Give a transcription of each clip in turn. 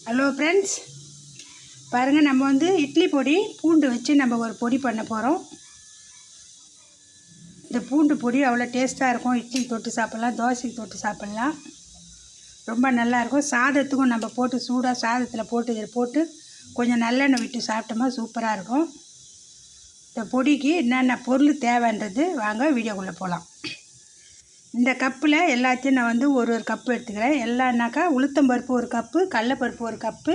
Hello friends, பாருங்கள், நம்ம வந்து இட்லி பொடி பூண்டு வச்சு நம்ம ஒரு பொடி பண்ண போகிறோம். இந்த பூண்டு பொடி அவ்வளோ டேஸ்ட்டாக இருக்கும். இட்லி தொட்டு சாப்பிட்லாம், தோசைக்கு தொட்டு சாப்பிட்லாம், ரொம்ப நல்லாயிருக்கும். சாதத்துக்கும் நம்ம போட்டு சூடாக சாதத்தில் போட்டு இதில் போட்டு கொஞ்சம் நல்லெண்ணெய் விட்டு சாப்பிட்டோமா சூப்பராக இருக்கும். இந்த பொடிக்கு என்னென்ன பொருள் தேவைன்றது வாங்க வீடியோக்குள்ளே போகலாம். இந்த கப்பில் எல்லாத்தையும் நான் வந்து ஒரு கப்பு எடுத்துக்கிறேன். எல்லாம்னாக்கா உளுத்தம்பருப்பு ஒரு கப்பு, கடலைப்பருப்பு ஒரு கப்பு,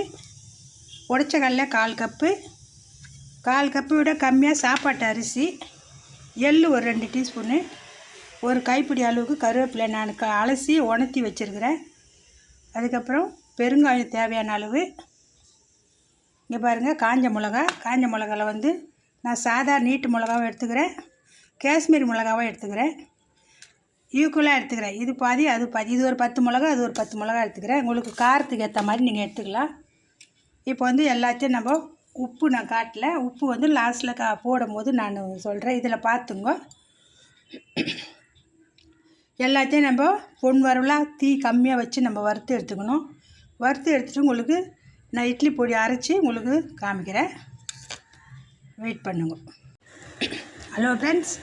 உடைச்ச கடலை 1/4 கப்பு, 1/4 கப்பு விட கம்மியாக சாப்பாட்டு அரிசி, எள் ஒரு 2 டீஸ்பூனு, ஒரு கைப்பிடி அளவுக்கு கருவேப்பிலை நான் அலசி உணர்த்தி வச்சுருக்கிறேன். அதுக்கப்புறம் பெருங்காயம் தேவையான அளவு. இங்கே பாருங்கள், காஞ்ச மிளகாவில் வந்து நான் சாதா நீட்டு மிளகாவும் எடுத்துக்கிறேன், காஷ்மீரி மிளகாவும் எடுத்துக்கிறேன், ஈக்குவலாக எடுத்துக்கிறேன். இது பாதி அது பாதி. இது ஒரு 10 மிளகா, அது ஒரு 10 மிளகா எடுத்துக்கிறேன். உங்களுக்கு காரத்துக்கு ஏற்ற மாதிரி நீங்கள் எடுத்துக்கலாம். இப்போ வந்து எல்லாத்தையும் நம்ம உப்பு நான் காட்டல, உப்பு வந்து லாஸ்ட்டில் போடும் போது நான் சொல்கிறேன். இதில் பார்த்துங்க. எல்லாத்தையும் நம்ம பொன் வரவலாக தீ கம்மியாக வச்சு நம்ம வறுத்து எடுத்துக்கணும். வறுத்து எடுத்துகிட்டு உங்களுக்கு நான் இட்லி பொடி அரைச்சி உங்களுக்கு காமிக்கிறேன். வெயிட் பண்ணுங்க. ஹலோ ஃப்ரெண்ட்ஸ்,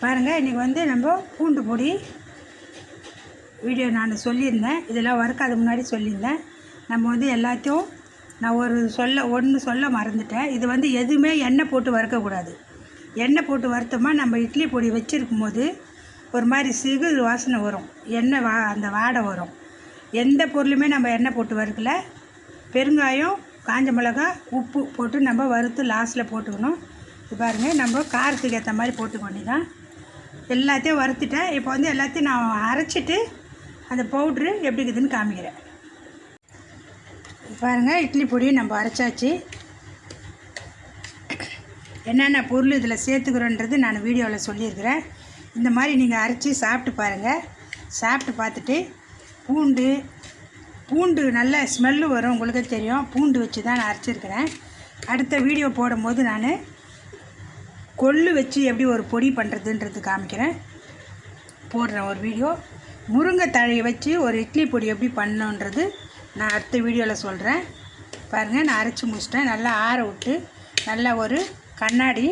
பாருங்கள், இன்றைக்கி வந்து நம்ம பூண்டு பொடி வீடியோ நான் சொல்லியிருந்தேன். இதெல்லாம் வறுக்காத முன்னாடி சொல்லியிருந்தேன். நம்ம வந்து எல்லாத்தையும் நான் ஒன்று சொல்ல மறந்துட்டேன். இது வந்து எதுவுமே எண்ணெய் போட்டு வறுக்கக்கூடாது. எண்ணெய் போட்டு வறுத்தோமா நம்ம இட்லி பொடி வச்சுருக்கும் போது ஒரு மாதிரி சிறு வாசனை வரும், எண்ணெய் அந்த வாடை வரும். எந்த பொருளுமே நம்ம எண்ணெய் போட்டு வறுக்கலை. பெருங்காயம், காஞ்ச மிளகா, உப்பு போட்டு நம்ம வறுத்து லாஸ்ட்டில் போட்டுக்கணும். இது பாருங்கள், நம்ம காரத்துக்கு ஏற்ற மாதிரி போட்டுக்க வேண்டியதான். எல்லாத்தையும் வறுத்துட்டேன். இப்போ வந்து எல்லாத்தையும் நான் அரைச்சிட்டு அந்த பவுட்ரு எப்படி இருக்குதுன்னு காமிக்கிறேன். பாருங்கள், இட்லி பொடி நம்ம அரைச்சாச்சு. என்னென்ன பொருள் இதில் சேர்த்துக்கிறோன்றது நான் வீடியோவில் சொல்லியிருக்கிறேன். இந்த மாதிரி நீங்கள் அரைச்சி சாப்பிட்டு பாருங்கள். சாப்பிட்டு பார்த்துட்டு பூண்டு நல்ல ஸ்மெல்லு வரும், உங்களுக்கே தெரியும். பூண்டு வச்சு தான் நான் அரைச்சிருக்கிறேன். அடுத்த வீடியோ போடும்போது நான் கொள்ளு வச்சு எப்படி ஒரு பொடி பண்ணுறதுன்றது காமிக்கிறேன், போடுறேன் ஒரு வீடியோ. முருங்கை தழையை வச்சு ஒரு இட்லி பொடி எப்படி பண்ணணுன்றது நான் அடுத்த வீடியோவில் சொல்கிறேன். பாருங்கள், நான் அரைச்சி முடிச்சிட்டேன். நல்லா ஆற விட்டு நல்லா ஒரு கண்ணாடி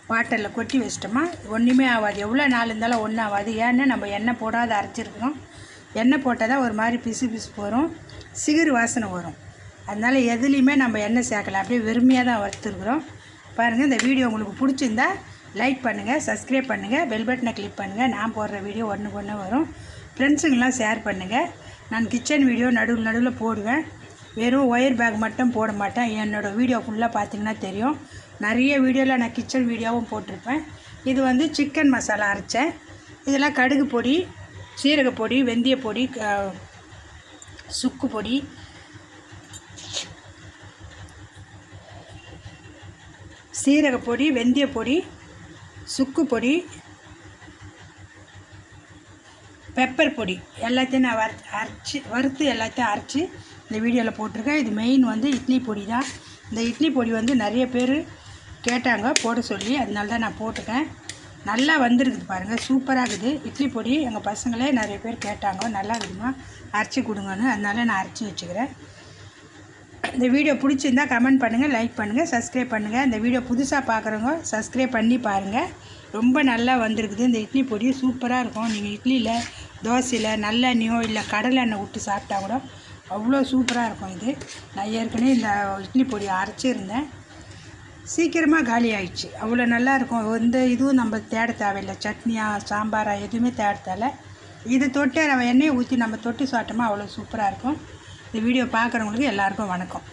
பாட்டிலில் கொட்டி வச்சிட்டோமா ஒன்றுமே ஆகாது. எவ்வளோ நாள் இருந்தாலும் ஒன்றும் ஆகாது. ஏன்னா நம்ம எண்ணெய் போடாத அரைச்சிருக்கிறோம். எண்ணெய் போட்டால் தான் ஒரு மாதிரி பிசு வரும், சிகிறு வாசனை வரும். அதனால் எதுலேயுமே நம்ம எண்ணெய் சேர்க்கலை, அப்படியே வெறுமையாக தான் வறுத்துருக்குறோம். பாருங்கள், இந்த வீடியோ உங்களுக்கு பிடிச்சிருந்தா லைக் பண்ணுங்கள், சப்ஸ்கிரைப் பண்ணுங்கள், பெல் பட்டனை கிளிக் பண்ணுங்கள். நான் போடுற வீடியோ ஒன்று வரும். ஃப்ரெண்ட்ஸுங்கெலாம் ஷேர் பண்ணுங்கள். நான் கிச்சன் வீடியோ நடுவில் போடுவேன். வெறும் ஒயர் பேக் மட்டும் போட மாட்டேன். என்னோடய வீடியோ ஃபுல்லாக பார்த்திங்கன்னா தெரியும். நிறைய வீடியோவில் நான் கிச்சன் வீடியோவும் போட்டிருப்பேன். இது வந்து சிக்கன் மசாலா அரைச்சேன். இதெல்லாம் கடுகு பொடி, சீரக பொடி, வெந்தய பொடி, சுக்கு பொடி, சீரக பொடி, வெந்தய பொடி, சுக்கு பொடி, பெப்பர் பொடி எல்லாத்தையும் நான் வறுத்து எல்லாத்தையும் அரைச்சி இந்த வீடியோவில் போட்டிருக்கேன். இது மெயின் வந்து இட்லி பொடி தான். இந்த இட்லி பொடி வந்து நிறைய பேர் கேட்டாங்க போட சொல்லி, அதனால தான் நான் போட்டுக்கேன். நல்லா வந்திருக்குது பாருங்கள், சூப்பராக இருக்குது இட்லி பொடி. எங்கள் பசங்களே நிறைய பேர் கேட்டாங்க, நல்லா இருக்குதுமா அரைச்சி கொடுங்கன்னு, அதனால நான் அரைச்சி வச்சுக்கிறேன். இந்த வீடியோ பிடிச்சிருந்தால் கமெண்ட் பண்ணுங்கள், லைக் பண்ணுங்கள், சப்ஸ்கிரைப் பண்ணுங்கள். இந்த வீடியோ புதுசாக பார்க்குறவங்க சப்ஸ்கிரைப் பண்ணி பாருங்கள். ரொம்ப நல்லா வந்திருக்குது. இந்த இட்லி பொடி சூப்பராக இருக்கும். நீங்கள் இட்லியில், தோசையில் நல்லெண்ணெயோ இல்லை கடலை எண்ணெய் விட்டு சாப்பிட்டா கூட அவ்வளோ சூப்பராக இருக்கும். இது நான் ஏற்கனவே இந்த இட்லி பொடி அரைச்சிருந்தேன். சீக்கிரமாக காலி ஆகிடுச்சு. அவ்வளோ நல்லாயிருக்கும். எந்த இதுவும் நம்ம தேட தேவையில்லை. சட்னியா சாம்பாரா எதுவுமே தேட தேவை. இதை தொட்டு நம்ம எண்ணெயை ஊற்றி நம்ம தொட்டு சாப்பிட்டோமா அவ்வளோ சூப்பராக இருக்கும். இந்த வீடியோ பார்க்குறவங்களுக்கு எல்லாருக்கும் வணக்கம்.